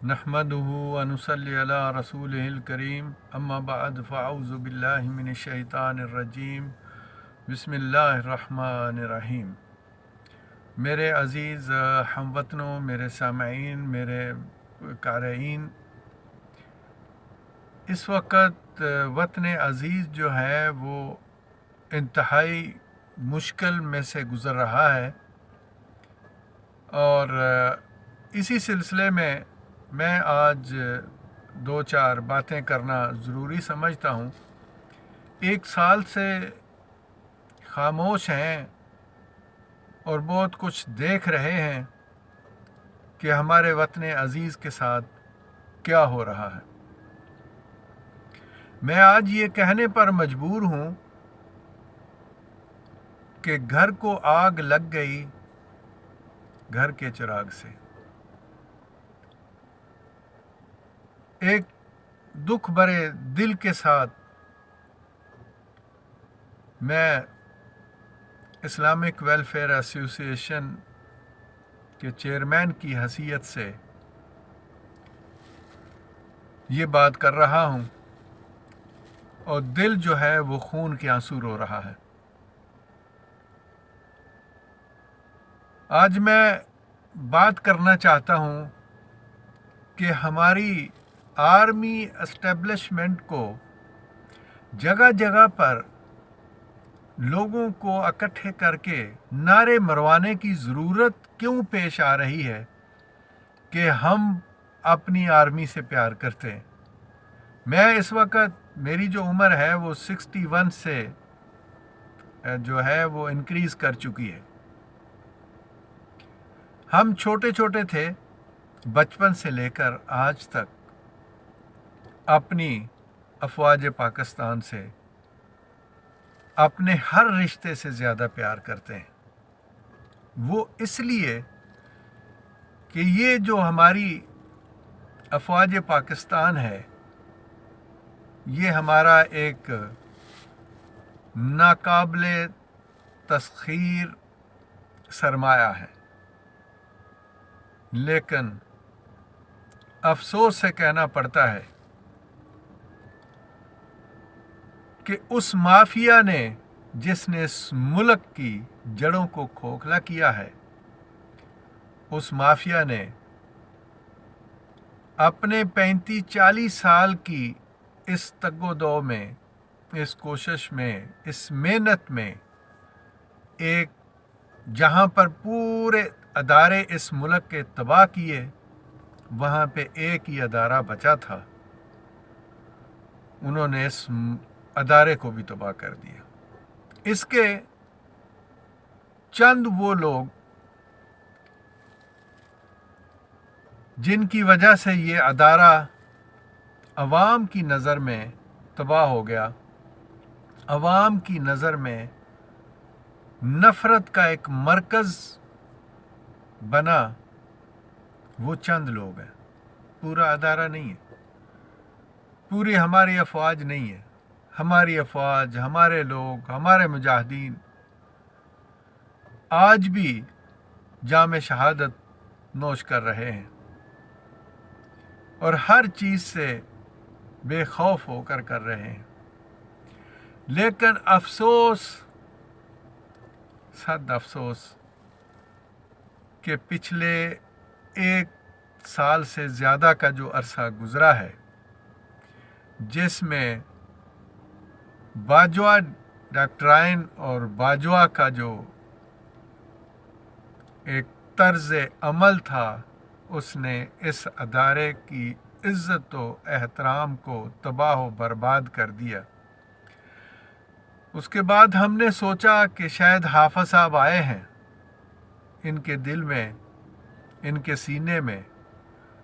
نحمده ونصلي على رسوله الكريم اما بعد فاعوذ بالله من الشیطان الرجیم بسم اللہ الرحمن الرحیم۔ میرے عزیز ہم وطنوں، میرے سامعین، میرے قارئین، اس وقت وطن عزیز جو ہے وہ انتہائی مشکل میں سے گزر رہا ہے، اور اسی سلسلے میں آج دو چار باتیں کرنا ضروری سمجھتا ہوں۔ 1 سال سے خاموش ہیں اور بہت کچھ دیکھ رہے ہیں کہ ہمارے وطن عزیز کے ساتھ کیا ہو رہا ہے۔ میں آج یہ کہنے پر مجبور ہوں کہ گھر کو آگ لگ گئی گھر کے چراغ سے۔ ایک دکھ بھرے دل کے ساتھ میں اسلامک ویلفیئر ایسوسی ایشن کے چیئرمین کی حیثیت سے یہ بات کر رہا ہوں، اور دل جو ہے وہ خون کے آنسو رو رہا ہے۔ آج میں بات کرنا چاہتا ہوں کہ ہماری آرمی اسٹیبلشمنٹ کو جگہ جگہ پر لوگوں کو اکٹھے کر کے نعرے مروانے کی ضرورت کیوں پیش آ رہی ہے کہ ہم اپنی آرمی سے پیار کرتے ہیں۔ میں اس وقت میری جو عمر ہے وہ 61 سے جو ہے وہ انکریز کر چکی ہے۔ ہم چھوٹے چھوٹے تھے، بچپن سے لے کر آج تک اپنی افواج پاکستان سے اپنے ہر رشتے سے زیادہ پیار کرتے ہیں۔ وہ اس لیے کہ یہ جو ہماری افواج پاکستان ہے، یہ ہمارا ایک ناقابل تسخیر سرمایہ ہے، لیکن افسوس سے کہنا پڑتا ہے کہ اس مافیا نے جس نے اس ملک کی جڑوں کو کھوکھلا کیا ہے، اس مافیا نے اپنے 35-40 سال کی اس تگ و دو میں، اس کوشش میں، اس محنت میں، ایک جہاں پر پورے ادارے اس ملک کے تباہ کیے، وہاں پہ ایک ہی ادارہ بچا تھا، انہوں نے اس ادارے کو بھی تباہ کر دیا۔ اس کے چند وہ لوگ جن کی وجہ سے یہ ادارہ عوام کی نظر میں تباہ ہو گیا، عوام کی نظر میں نفرت کا ایک مرکز بنا، وہ چند لوگ ہیں، پورا ادارہ نہیں ہے، پوری ہماری افواج نہیں ہے۔ ہماری افواج، ہمارے لوگ، ہمارے مجاہدین آج بھی جام شہادت نوش کر رہے ہیں، اور ہر چیز سے بے خوف ہو کر رہے ہیں۔ لیکن افسوس، صد افسوس کہ پچھلے 1 سال سے زیادہ کا جو عرصہ گزرا ہے، جس میں باجوہ ڈاکٹرائن اور باجوہ کا جو ایک طرز عمل تھا، اس نے اس ادارے کی عزت و احترام کو تباہ و برباد کر دیا۔ اس کے بعد ہم نے سوچا کہ شاید حافظ صاحب آئے ہیں، ان کے دل میں، ان کے سینے میں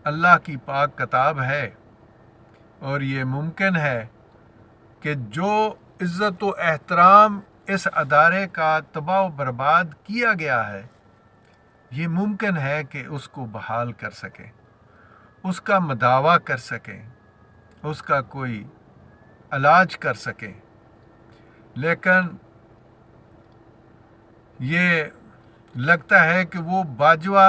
اللہ کی پاک کتاب ہے، اور یہ ممکن ہے کہ جو عزت و احترام اس ادارے کا تباہ و برباد کیا گیا ہے، یہ ممکن ہے کہ اس کو بحال کر سکے، اس کا مداوع کر سکے، اس کا کوئی علاج کر سکے۔ لیکن یہ لگتا ہے کہ وہ باجوہ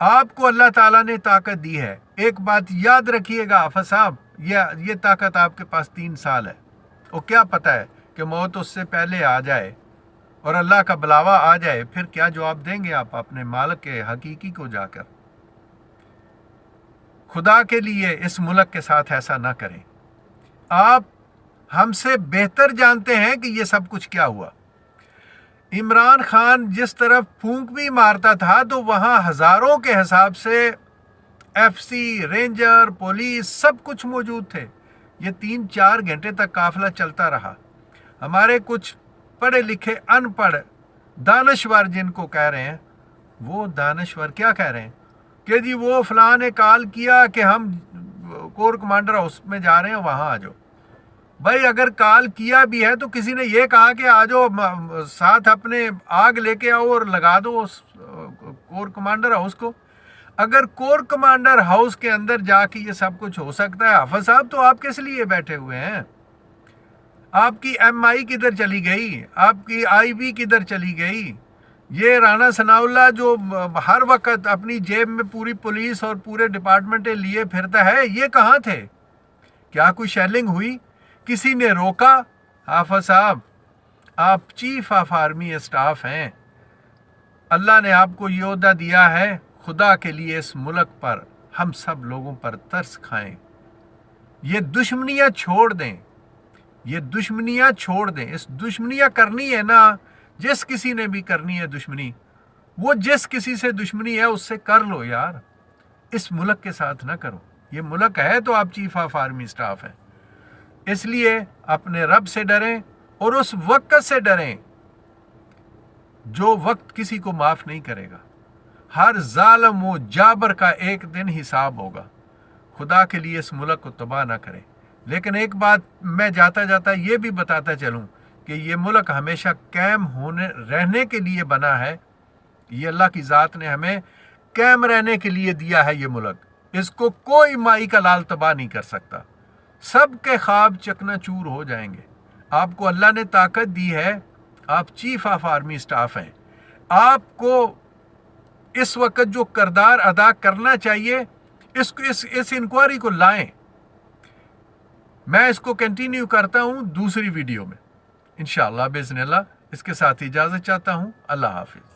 آپ کو اللہ تعالیٰ نے طاقت دی ہے. ایک بات یاد رکھیے گا حافظ صاحب, یہ طاقت آپ کے پاس 3 سال ہے. وہ کیا پتہ ہے کہ موت اس سے پہلے آ جائے اور اللہ کا بلاوا آ جائے, پھر کیا جواب دیں گے آپ اپنے مالک کے حقیقی کو جا کر. خدا کے لیے اس ملک کے ساتھ ایسا نہ کریں. آپ ہم سے بہتر جانتے ہیں کہ یہ سب کچھ کیا ہوا. عمران خان جس طرف پھونک بھی مارتا تھا تو وہاں ہزاروں کے حساب سے ایف سی, رینجر, پولیس سب کچھ موجود تھے. یہ 3-4 گھنٹے تک قافلہ چلتا رہا. ہمارے کچھ پڑھے لکھے ان پڑھ دانشور جن کو کہہ رہے ہیں, وہ دانشور کیا کہہ رہے ہیں کہ جی وہ فلاں نے کال کیا کہ ہم کور کمانڈر ہاؤس میں جا رہے ہیں, وہاں آ جاؤ. بھائی اگر کال کیا بھی ہے تو کسی نے یہ کہا کہ آ جاؤ ساتھ اپنے آگ لے کے آؤ اور لگا دو اس کور کمانڈر ہاؤس کو. اگر کور کمانڈر ہاؤس کے اندر جا کے یہ سب کچھ ہو سکتا ہے حافظ صاحب, تو آپ کس لیے بیٹھے ہوئے ہیں؟ آپ کی ایم آئی کدھر چلی گئی؟ آپ کی آئی بی کدھر چلی گئی؟ یہ رانا ثناء اللہ جو ہر وقت اپنی جیب میں پوری پولیس اور پورے ڈپارٹمنٹیں لیے پھرتا ہے, یہ کہاں تھے؟ کیا کوئی شیلنگ ہوئی؟ کسی نے روکا؟ حافظ صاحب آپ چیف آف آرمی اسٹاف ہیں. اللہ نے آپ کو یہ عہدہ دیا ہے. خدا کے لیے اس ملک پر ہم سب لوگوں پر ترس کھائیں. یہ دشمنیاں چھوڑ دیں, یہ دشمنیاں چھوڑ دیں. اس دشمنیاں کرنی ہے نا, جس کسی نے بھی کرنی ہے دشمنی, وہ جس کسی سے دشمنی ہے اس سے کر لو یار. اس ملک کے ساتھ نہ کرو. یہ ملک ہے تو آپ چیف آف آرمی اسٹاف ہیں. اس لیے اپنے رب سے ڈریں اور اس وقت سے ڈریں جو وقت کسی کو معاف نہیں کرے گا. ہر ظالم و جابر کا ایک دن حساب ہوگا. خدا کے لیے اس ملک کو تباہ نہ کریں. لیکن ایک بات میں جاتا جاتا یہ بھی بتاتا چلوں کہ یہ ملک ہمیشہ قائم رہنے کے لیے بنا ہے. یہ اللہ کی ذات نے ہمیں قائم رہنے کے لیے دیا ہے. یہ ملک, اس کو کوئی مائی کا لال تباہ نہیں کر سکتا. سب کے خواب چکنا چور ہو جائیں گے. آپ کو اللہ نے طاقت دی ہے, آپ چیف آف آرمی اسٹاف ہیں. آپ کو اس وقت جو کردار ادا کرنا چاہیے اس انکوائری کو لائیں. میں اس کو کنٹینیو کرتا ہوں دوسری ویڈیو میں انشاءاللہ باذن اللہ. اس کے ساتھ اجازت چاہتا ہوں. اللہ حافظ.